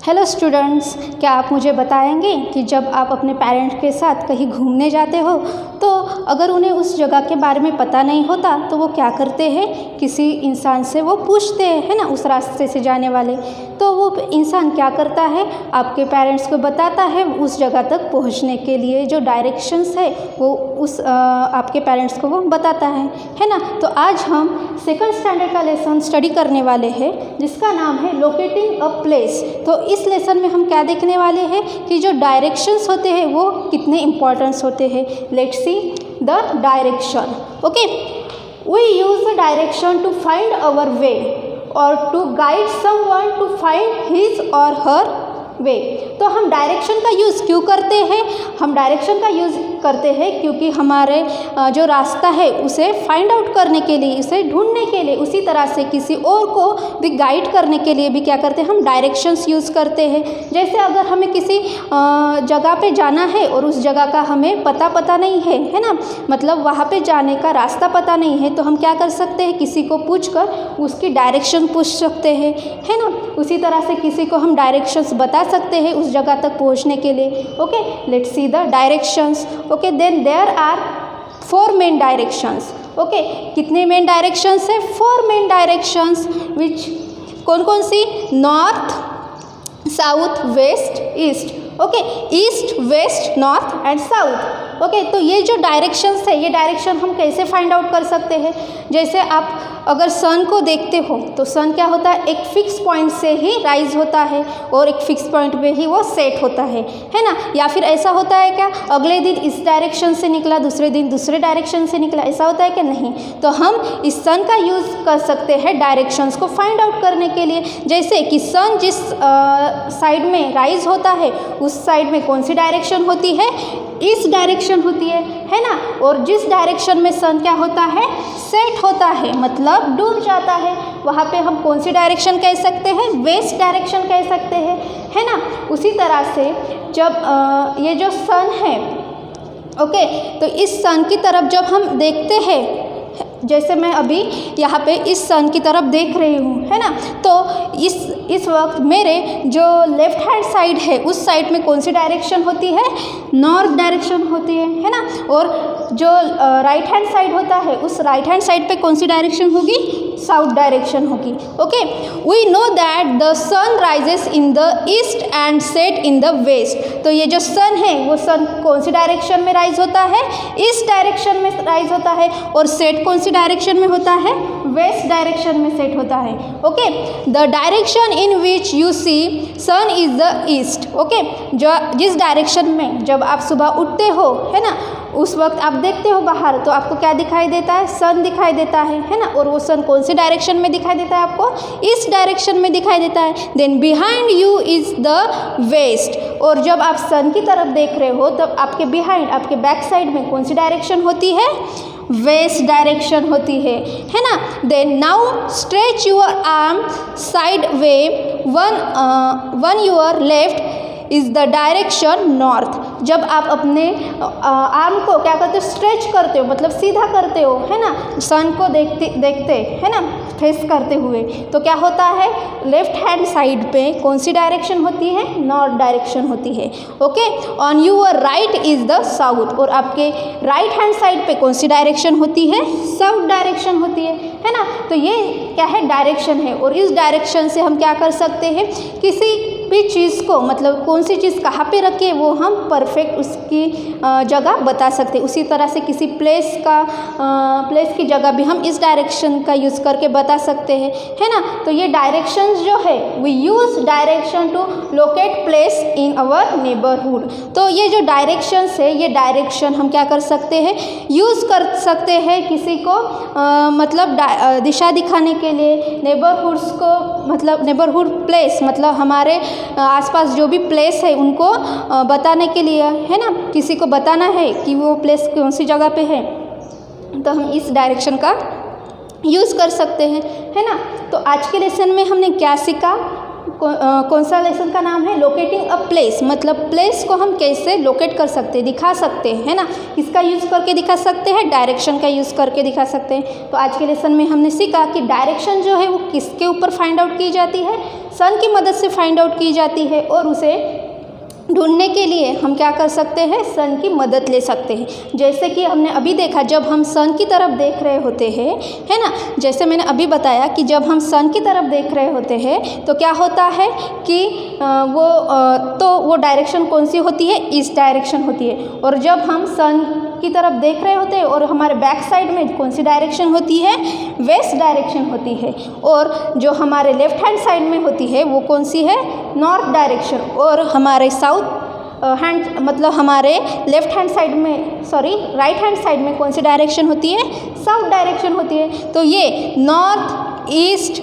Hello students, क्या आप मुझे बताएंगे कि जब आप अपने पेरेंट्स के साथ कहीं घूमने जाते हो तो अगर उन्हें उस जगह के बारे में पता नहीं होता तो वो क्या करते हैं? किसी इंसान से वो पूछते हैं, है ना, उस रास्ते से जाने वाले। तो वो इंसान क्या करता है? आपके पेरेंट्स को बताता है उस जगह तक पहुंचने के लिए जो डायरेक्शंस है वो उस आपके पेरेंट्स को वो बताता है ना। तो आज हम सेकंड स्टैंडर्ड का लेसन स्टडी करने वाले हैं जिसका नाम है लोकेटिंग अ प्लेस। तो इस लेसन में हम क्या देखने वाले हैं कि जो डायरेक्शंस होते हैं वो कितने इंपॉर्टेंस होते हैं। Let's see the direction. Okay, we use the direction to find our way or to guide someone to find his or her वे। तो हम डायरेक्शन का यूज़ क्यों करते हैं? हम डायरेक्शन का यूज़ करते हैं क्योंकि हमारे जो रास्ता है उसे फाइंड आउट करने के लिए, उसे ढूंढने के लिए, उसी तरह से किसी और को भी गाइड करने के लिए भी क्या करते हैं? हम डायरेक्शंस यूज़ करते हैं। जैसे अगर हमें किसी जगह पे जाना है और उस जगह का हमें पता नहीं है ना, मतलब वहाँ पे जाने का रास्ता पता नहीं है, तो हम क्या कर सकते हैं? किसी को पूछकर उसकी डायरेक्शन पूछ सकते हैं, है ना। उसी तरह से किसी को हम डायरेक्शंस बता सकते हैं उस जगह तक पहुंचने के लिए। Okay, let's see the directions. Okay, then there are 4 main directions. Okay, कितने मेन डायरेक्शंस है? 4 मेन डायरेक्शंस। विच कौन कौन सी? North, south, west, east. Okay, east, west, north and south. Okay, तो ये जो डायरेक्शंस है, ये डायरेक्शन हम कैसे फाइंड आउट कर सकते हैं? जैसे आप अगर सन को देखते हो तो सन क्या होता है? एक फिक्स पॉइंट से ही राइज होता है और एक फिक्स पॉइंट पे ही वो सेट होता है ना। या फिर ऐसा होता है क्या, अगले दिन इस डायरेक्शन से निकला, दूसरे दिन दूसरे डायरेक्शन से निकला, ऐसा होता है क्या? नहीं। तो हम इस सन का यूज़ कर सकते हैं डायरेक्शंस को फाइंड आउट करने के लिए। जैसे कि सन जिस साइड में राइज होता है उस साइड में कौन सी डायरेक्शन होती है? ईस्ट डायरेक्शन होती है ना। और जिस डायरेक्शन में सन क्या होता है? सेट होता है, मतलब डूब जाता है, वहाँ पे हम कौन सी डायरेक्शन कह सकते हैं? वेस्ट डायरेक्शन कह सकते हैं, है ना। उसी तरह से जब ये जो सन है, ओके, तो इस सन की तरफ जब हम देखते हैं, जैसे मैं अभी यहाँ पे इस सन की तरफ देख रही हूँ, है ना, तो इस वक्त मेरे जो लेफ्ट हैंड साइड है उस साइड में कौन सी डायरेक्शन होती है? नॉर्थ डायरेक्शन होती है ना। और जो राइट हैंड साइड होता है उस राइट हैंड साइड पे कौन सी डायरेक्शन होगी? साउथ डायरेक्शन होगी। Okay, we know that the sun rises in the east and set in the west. तो ये जो सन है वो सन कौन सी डायरेक्शन में राइज होता है? ईस्ट डायरेक्शन में राइज होता है। और सेट कौन सी डायरेक्शन में होता है? वेस्ट डायरेक्शन में सेट होता है। Okay, the direction in which you see sun is the east. Okay, जो जिस डायरेक्शन में जब आप सुबह उठते हो, है ना, उस वक्त आप देखते हो बाहर तो आपको क्या दिखाई देता है? सन दिखाई देता है ना। और वो सन कौन सी डायरेक्शन में दिखाई देता है आपको? ईस्ट डायरेक्शन में दिखाई देता है। Then behind you is the west. और जब आप सन की तरफ देख रहे हो तब आपके बिहाइंड, आपके बैक साइड में कौन सी डायरेक्शन होती है? वेस्ट डायरेक्शन होती है ना। Then now stretch your arm sideways, on your left is the direction north. जब आप अपने आर्म को क्या करते हो? स्ट्रेच करते हो, मतलब सीधा करते हो, है ना, सन को देखते है ना, फेस करते हुए, तो क्या होता है? लेफ्ट हैंड साइड पे कौन सी डायरेक्शन होती है? नॉर्थ डायरेक्शन होती है। Okay, on your right is the south. और आपके राइट हैंड साइड पे कौन सी डायरेक्शन होती है? साउथ डायरेक्शन होती है ना। तो ये क्या है? डायरेक्शन है। और इस डायरेक्शन से हम क्या कर सकते हैं? किसी भी चीज़ को, मतलब कौन सी चीज़ कहाँ पे रखे वो हम परफेक्ट उसकी जगह बता सकते हैं। उसी तरह से किसी प्लेस की जगह भी हम इस डायरेक्शन का यूज़ करके बता सकते हैं, है ना। तो ये डायरेक्शंस जो है we use direction to locate place in our neighbourhood. तो ये जो डायरेक्शंस है, ये डायरेक्शन हम क्या कर सकते हैं? यूज़ कर सकते हैं किसी को मतलब दिशा दिखाने के लिए, नेबरहुड्स को, मतलब नेबरहुड प्लेस, मतलब हमारे आसपास जो भी प्लेस है उनको बताने के लिए, है ना। किसी को बताना है कि वो प्लेस कौन सी जगह पे है तो हम इस डायरेक्शन का यूज़ कर सकते हैं, है ना। तो आज के लेसन में हमने क्या सीखा? कौन सा लेसन का नाम है? लोकेटिंग अ प्लेस, मतलब प्लेस को हम कैसे लोकेट कर सकते हैं, दिखा सकते हैं, है ना। किसका यूज़ करके दिखा सकते हैं? डायरेक्शन का यूज़ करके दिखा सकते हैं। तो आज के लेसन में हमने सीखा कि डायरेक्शन जो है वो किसके ऊपर फाइंड आउट की जाती है? सन की मदद से फाइंड आउट की जाती है, और उसे ढूंढने के लिए हम क्या कर सकते हैं? सन की मदद ले सकते हैं। जैसे कि हमने अभी देखा, जब हम सन की तरफ देख रहे होते हैं, है ना, जैसे मैंने अभी बताया कि जब हम सन की तरफ देख रहे होते हैं तो क्या होता है कि वो डायरेक्शन कौन सी होती है? ईस्ट डायरेक्शन होती है। और जब हम सन की तरफ देख रहे होते हैं और हमारे बैक साइड में कौन सी डायरेक्शन होती है? वेस्ट डायरेक्शन होती है। और जो हमारे लेफ्ट हैंड साइड में होती है वो कौन सी है? North direction. और हमारे मतलब हमारे लेफ्ट हैंड साइड में, राइट हैंड साइड में कौन सी डायरेक्शन होती है? साउथ डायरेक्शन होती है। तो ये नॉर्थ, ईस्ट,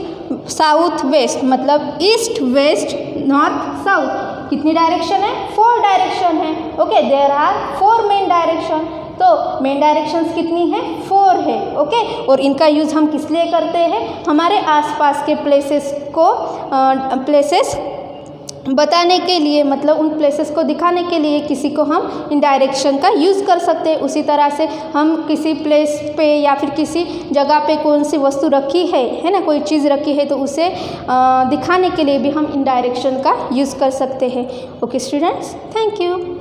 साउथ, वेस्ट, मतलब ईस्ट, वेस्ट, नॉर्थ, साउथ कितनी डायरेक्शन है? 4 डायरेक्शन है। Okay, there are 4 main direction. तो मेन डायरेक्शंस कितनी है? 4 है। ओके, और इनका यूज़ हम किस लिए करते हैं? हमारे आसपास के प्लेसेस बताने के लिए, मतलब उन प्लेसेस को दिखाने के लिए किसी को हम इन डायरेक्शन का यूज़ कर सकते हैं। उसी तरह से हम किसी प्लेस पे या फिर किसी जगह पे कौन सी वस्तु रखी है ना, कोई चीज़ रखी है, तो उसे दिखाने के लिए भी हम इन डायरेक्शन का यूज़ कर सकते हैं। Okay students, thank you.